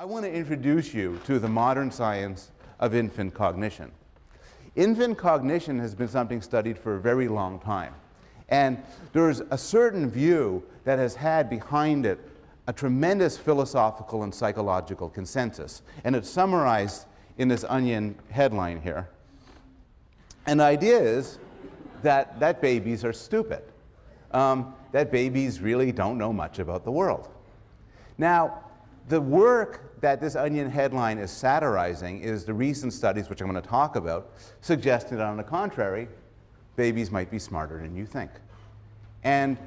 I want to introduce you to the modern science of infant cognition. Infant cognition has been something studied for a very long time. And there's a certain view that has had behind it a tremendous philosophical and psychological consensus. And it's summarized in this Onion headline here. And the idea is that babies are stupid, that babies really don't know much about the world. Now, the work that this Onion headline is satirizing is the recent studies, which I'm going to talk about, suggesting that on the contrary, babies might be smarter than you think. And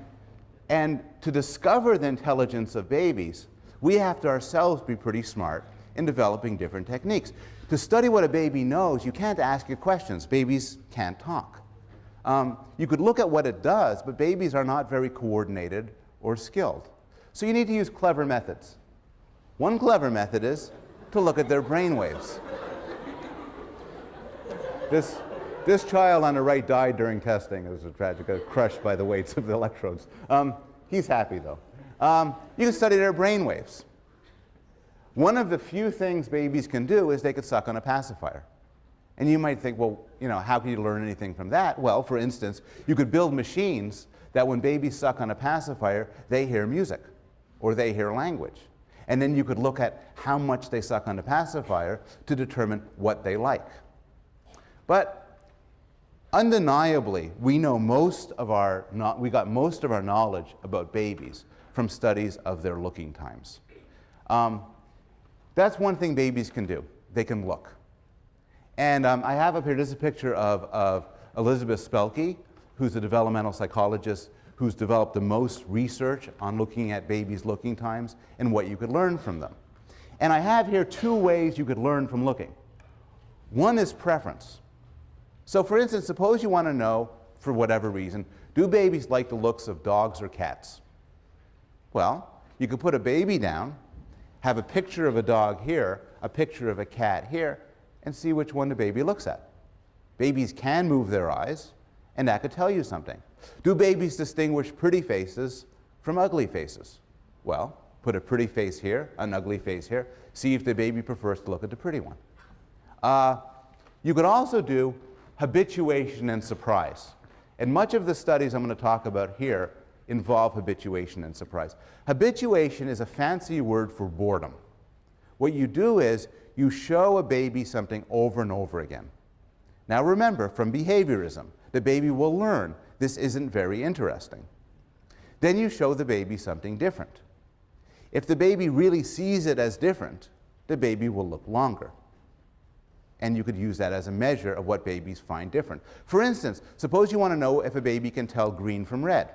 to discover the intelligence of babies, we have to ourselves be pretty smart in developing different techniques. To study what a baby knows, you can't ask it questions. Babies can't talk. You could look at what it does, but babies are not very coordinated or skilled. So you need to use clever methods. One clever method is to look at their brain waves. This child on the right died during testing. It was a tragic, crushed by the weights of the electrodes. He's happy though. You can study their brain waves. One of the few things babies can do is they could suck on a pacifier. And you might think, well, you know, how can you learn anything from that? Well, for instance, you could build machines that when babies suck on a pacifier, they hear music or they hear language. And then you could look at how much they suck on the pacifier to determine what they like. But undeniably, we got most of our knowledge about babies from studies of their looking times. That's one thing babies can do. They can look. And I have up here, this is a picture of Elizabeth Spelke, who's a developmental psychologist who's developed the most research on looking at babies' looking times and what you could learn from them. And I have here two ways you could learn from looking. One is preference. So for instance, suppose you want to know, for whatever reason, do babies like the looks of dogs or cats? Well, you could put a baby down, have a picture of a dog here, a picture of a cat here, and see which one the baby looks at. Babies can move their eyes, and that could tell you something. Do babies distinguish pretty faces from ugly faces? Well, put a pretty face here, an ugly face here, see if the baby prefers to look at the pretty one. You could also do habituation and surprise. And much of the studies I'm going to talk about here involve habituation and surprise. Habituation is a fancy word for boredom. What you do is you show a baby something over and over again. Now remember, from behaviorism, the baby will learn this isn't very interesting. Then you show the baby something different. If the baby really sees it as different, the baby will look longer. And you could use that as a measure of what babies find different. For instance, suppose you want to know if a baby can tell green from red.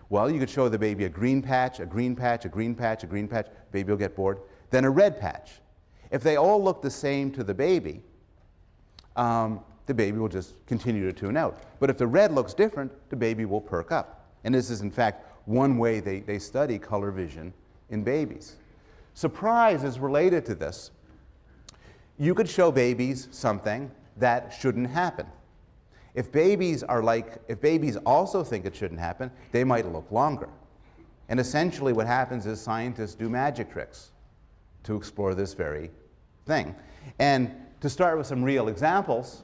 Well, you could show the baby a green patch, a green patch, a green patch, a green patch. Baby will get bored. Then a red patch. If they all look the same to the baby will just continue to tune out. But if the red looks different, the baby will perk up. And this is, in fact, one way they study color vision in babies. Surprise is related to this. You could show babies something that shouldn't happen. If babies also think it shouldn't happen, they might look longer. And essentially what happens is scientists do magic tricks to explore this very thing. And to start with some real examples,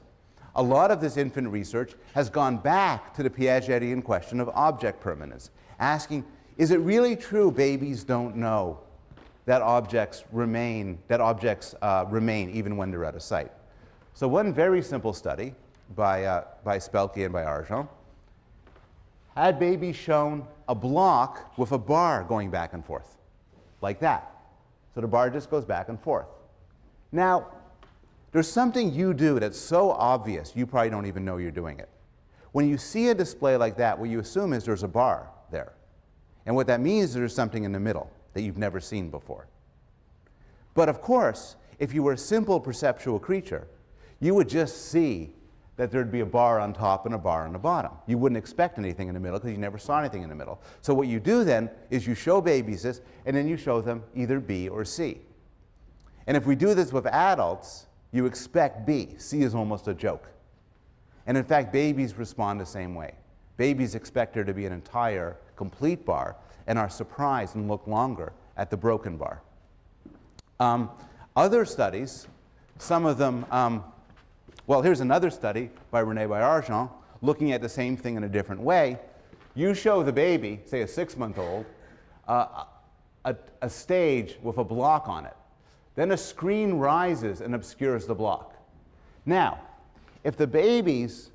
a lot of this infant research has gone back to the Piagetian question of object permanence, asking, is it really true babies don't know that objects remain even when they're out of sight? So one very simple study by Spelke and by Argent had babies shown a block with a bar going back and forth, like that. So the bar just goes back and forth. Now, there's something you do that's so obvious you probably don't even know you're doing it. When you see a display like that, what you assume is there's a bar there. And what that means is there's something in the middle that you've never seen before. But of course, if you were a simple perceptual creature, you would just see that there'd be a bar on top and a bar on the bottom. You wouldn't expect anything in the middle because you never saw anything in the middle. So what you do then is you show babies this, and then you show them either B or C. And if we do this with adults, you expect B. C is almost a joke. And in fact, babies respond the same way. Babies expect there to be an entire, complete bar and are surprised and look longer at the broken bar. Other studies, some of them, well, here's another study by René Bayargent looking at the same thing in a different way. You show the baby, say a 6-month-old, a stage with a block on it. Then a screen rises and obscures the block. Now, if the babies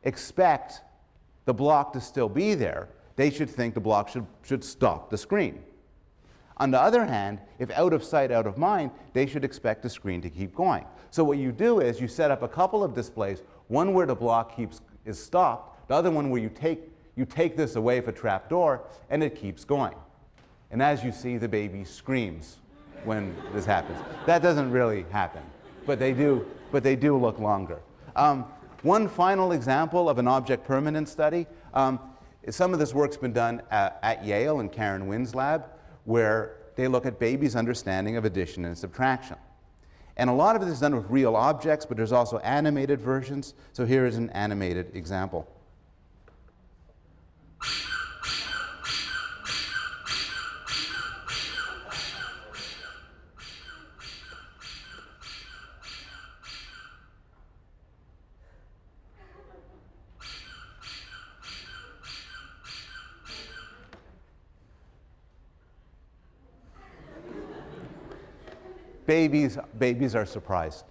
expect the block to still be there, they should think the block should stop the screen. On the other hand, if out of sight, out of mind, they should expect the screen to keep going. So what you do is you set up a couple of displays, one where the block is stopped, the other one where you take this away with a trap door, and it keeps going. And as you see, the baby screams when this happens. That doesn't really happen, but they do look longer. One final example of an object permanence study, some of this work's been done at Yale in Karen Wynn's lab, where they look at babies' understanding of addition and subtraction. And a lot of it is done with real objects, but there's also animated versions. So here is an animated example. Babies are surprised.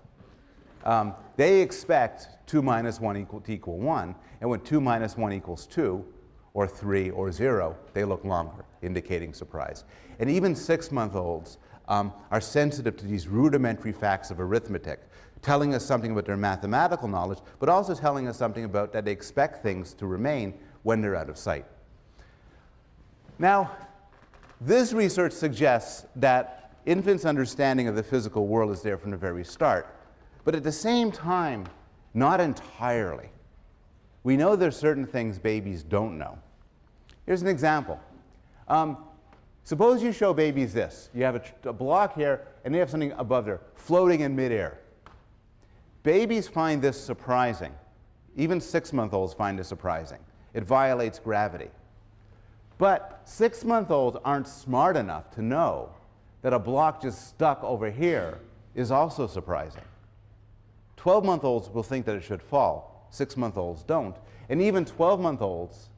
They expect 2 minus 1 equal 1, and when 2 minus 1 equals 2, or 3, or 0, they look longer, indicating surprise. And even 6-month-olds are sensitive to these rudimentary facts of arithmetic, telling us something about their mathematical knowledge, but also telling us something about that they expect things to remain when they're out of sight. Now, this research suggests that infants' understanding of the physical world is there from the very start, but at the same time, not entirely. We know there's certain things babies don't know. Here's an example. Suppose you show babies this. You have a block here, and they have something above there, floating in midair. Babies find this surprising. Even 6-month-olds find this surprising. It violates gravity. But 6-month-olds aren't smart enough to know that a block just stuck over here is also surprising. 12-month-olds will think that it should fall. 6-month-olds don't. And even 12-month-olds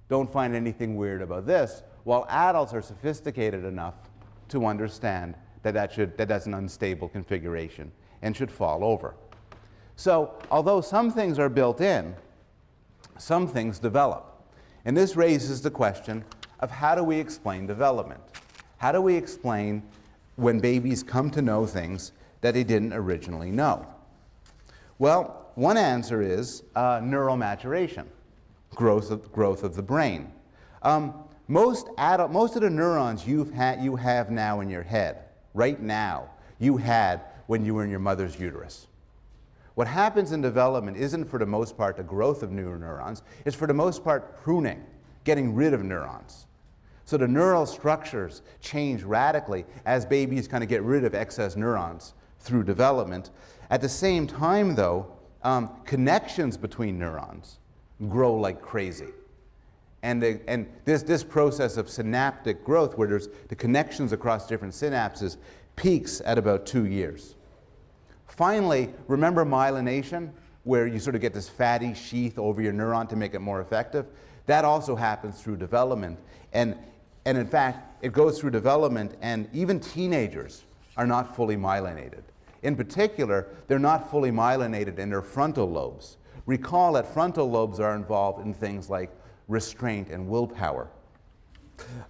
don't find anything weird about this, while adults are sophisticated enough to understand that that's an unstable configuration and should fall over. So although some things are built in, some things develop. And this raises the question of how do we explain development? How do we explain when babies come to know things that they didn't originally know? Well, one answer is neural maturation, growth of the brain. Most of the neurons you have now in your head, right now, you had when you were in your mother's uterus. What happens in development isn't for the most part the growth of new neurons, it's for the most part pruning, getting rid of neurons. So the neural structures change radically as babies kind of get rid of excess neurons through development. At the same time, though, connections between neurons grow like crazy. And this process of synaptic growth, where there's the connections across different synapses, peaks at about 2 years. Finally, remember myelination, where you sort of get this fatty sheath over your neuron to make it more effective? That also happens through development. And in fact, it goes through development, and even teenagers are not fully myelinated. In particular, they're not fully myelinated in their frontal lobes. Recall that frontal lobes are involved in things like restraint and willpower.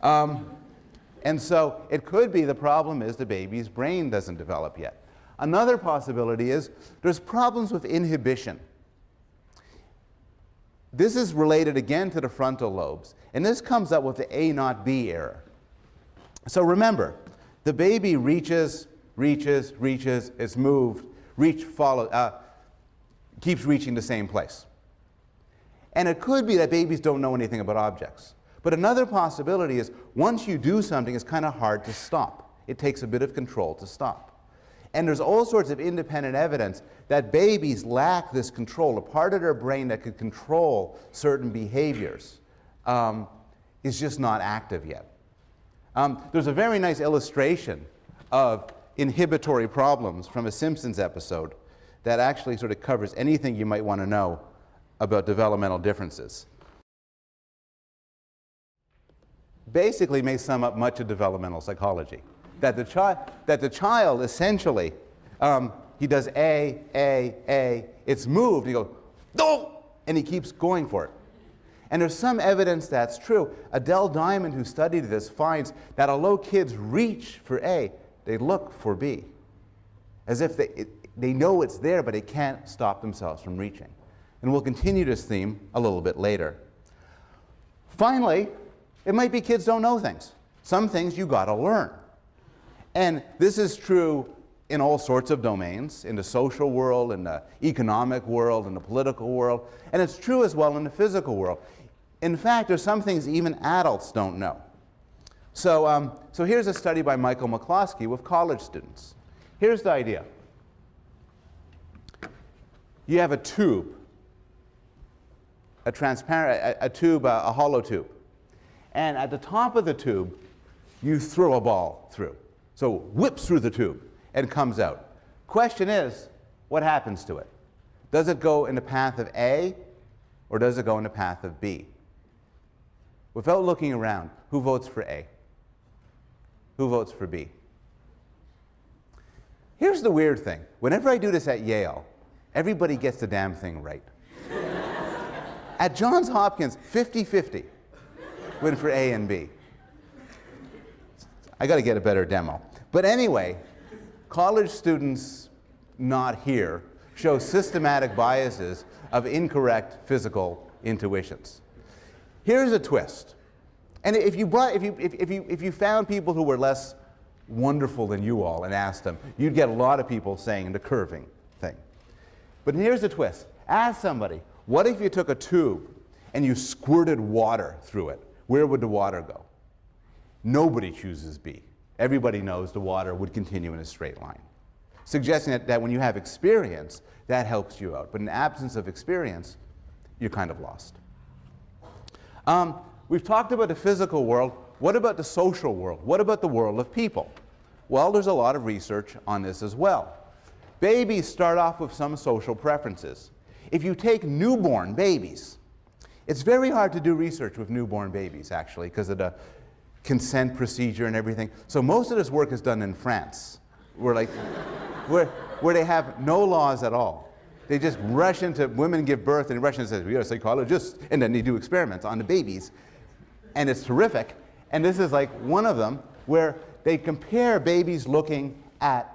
And so it could be the problem is the baby's brain doesn't develop yet. Another possibility is there's problems with inhibition. This is related again to the frontal lobes, and this comes up with the A not B error. So remember, the baby reaches, it's moved, keeps reaching the same place. And it could be that babies don't know anything about objects. But another possibility is once you do something, it's kind of hard to stop. It takes a bit of control to stop. And there's all sorts of independent evidence that babies lack this control. A part of their brain that could control certain behaviors is just not active yet. There's a very nice illustration of inhibitory problems from a Simpsons episode that actually sort of covers anything you might want to know about developmental differences. Basically may sum up much of developmental psychology. That the child essentially, he does A, it's moved, he goes, no, and he keeps going for it. And there's some evidence that's true. Adele Diamond, who studied this, finds that although kids reach for A, they look for B. As if they know it's there, but they can't stop themselves from reaching. And we'll continue this theme a little bit later. Finally, it might be kids don't know things. Some things you gotta learn. And this is true in all sorts of domains, in the social world, in the economic world, in the political world, and it's true as well in the physical world. In fact, there's some things even adults don't know. So here's a study by Michael McCloskey with college students. Here's the idea. You have a tube, a transparent, a tube, a hollow tube. And at the top of the tube, you throw a ball through. So it whips through the tube and comes out. Question is, what happens to it? Does it go in the path of A, or does it go in the path of B? Without looking around, who votes for A? Who votes for B? Here's the weird thing. Whenever I do this at Yale, everybody gets the damn thing right. At Johns Hopkins, 50-50 went for A and B. I got to get a better demo. But anyway, college students not here show systematic biases of incorrect physical intuitions. Here's a twist. And if you found people who were less wonderful than you all and asked them, you'd get a lot of people saying the curving thing. But here's the twist. Ask somebody, what if you took a tube and you squirted water through it? Where would the water go? Nobody chooses B. Everybody knows the water would continue in a straight line, suggesting that when you have experience, that helps you out. But in the absence of experience, you're kind of lost. We've talked about the physical world. What about the social world? What about the world of people? Well, there's a lot of research on this as well. Babies start off with some social preferences. If you take newborn babies, it's very hard to do research with newborn babies, actually, because of the consent procedure and everything. So most of this work is done in France, where they have no laws at all. They just rush into, women give birth, and rush into, say, we are psychologists, and then they do experiments on the babies. And it's terrific. And this is like one of them, where they compare babies looking at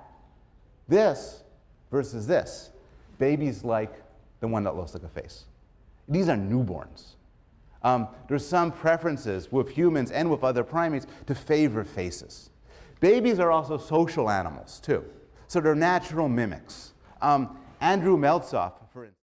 this versus this. Babies like the one that looks like a face. These are newborns. There's some preferences with humans and with other primates to favor faces. Babies are also social animals, too. So they're natural mimics. Andrew Meltzoff, for instance,